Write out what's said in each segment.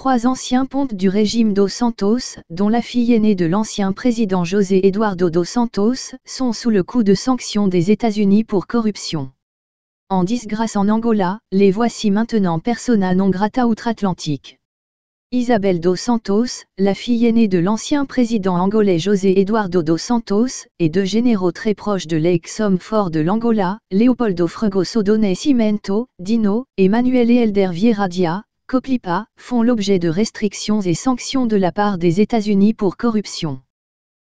3 anciens pontes du régime dos Santos, dont la fille aînée de l'ancien président José Eduardo dos Santos, sont sous le coup de sanctions des États-Unis pour corruption. En disgrâce en Angola, les voici maintenant persona non grata outre-Atlantique. Isabel dos Santos, la fille aînée de l'ancien président angolais José Eduardo dos Santos, et 2 généraux très proches de l'ex-homme fort de l'Angola, Leopoldo Fregoso do Nascimento, Dino, et Manuel Helder Vieira Dia, Coplipa, font l'objet de restrictions et sanctions de la part des États-Unis pour corruption.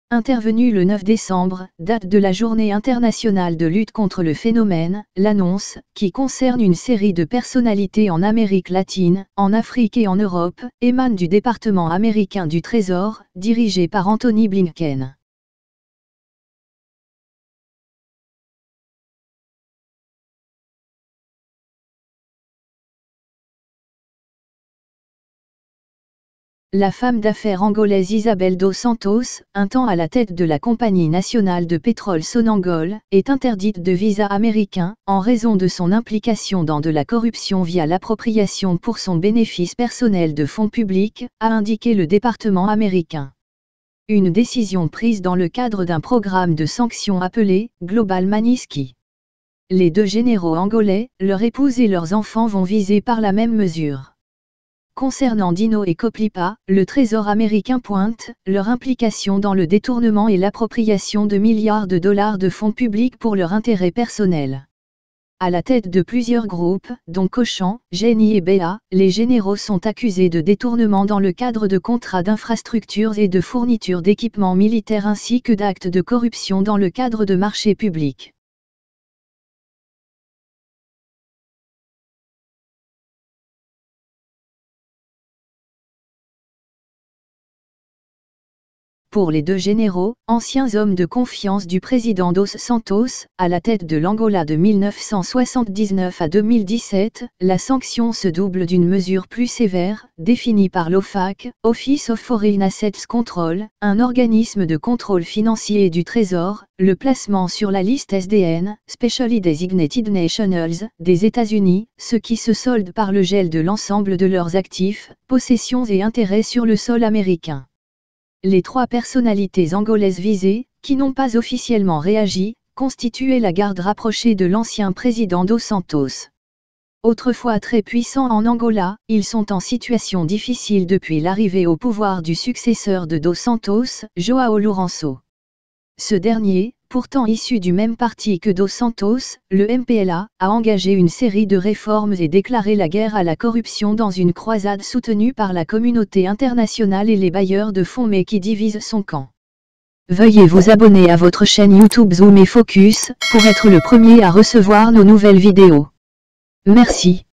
Intervenue le 9 décembre, date de la Journée internationale de lutte contre le phénomène, l'annonce, qui concerne une série de personnalités en Amérique latine, en Afrique et en Europe, émane du département américain du Trésor, dirigé par Anthony Blinken. La femme d'affaires angolaise Isabel dos Santos, un temps à la tête de la Compagnie nationale de pétrole Sonangol, est interdite de visa américain, en raison de son implication dans de la corruption via l'appropriation pour son bénéfice personnel de fonds publics, a indiqué le département américain. Une décision prise dans le cadre d'un programme de sanctions appelé Global Magnitsky. Les 2 généraux angolais, leur épouse et leurs enfants vont viser par la même mesure. Concernant Dino et Coplipa, le Trésor américain pointe leur implication dans le détournement et l'appropriation de milliards de dollars de fonds publics pour leur intérêt personnel. À la tête de plusieurs groupes, dont Cochan, Geni et Béa, les généraux sont accusés de détournement dans le cadre de contrats d'infrastructures et de fourniture d'équipements militaires ainsi que d'actes de corruption dans le cadre de marchés publics. Pour les 2 généraux, anciens hommes de confiance du président dos Santos, à la tête de l'Angola de 1979 à 2017, la sanction se double d'une mesure plus sévère, définie par l'OFAC, Office of Foreign Assets Control, un organisme de contrôle financier du Trésor, le placement sur la liste SDN, Specially Designated Nationals, des États-Unis, ce qui se solde par le gel de l'ensemble de leurs actifs, possessions et intérêts sur le sol américain. Les 3 personnalités angolaises visées, qui n'ont pas officiellement réagi, constituaient la garde rapprochée de l'ancien président dos Santos. Autrefois très puissants en Angola, ils sont en situation difficile depuis l'arrivée au pouvoir du successeur de dos Santos, João Lourenço. Ce dernier, pourtant issu du même parti que dos Santos, le MPLA, a engagé une série de réformes et déclaré la guerre à la corruption dans une croisade soutenue par la communauté internationale et les bailleurs de fonds mais qui divise son camp. Veuillez vous abonner à votre chaîne YouTube Zoom et Focus, pour être le premier à recevoir nos nouvelles vidéos. Merci.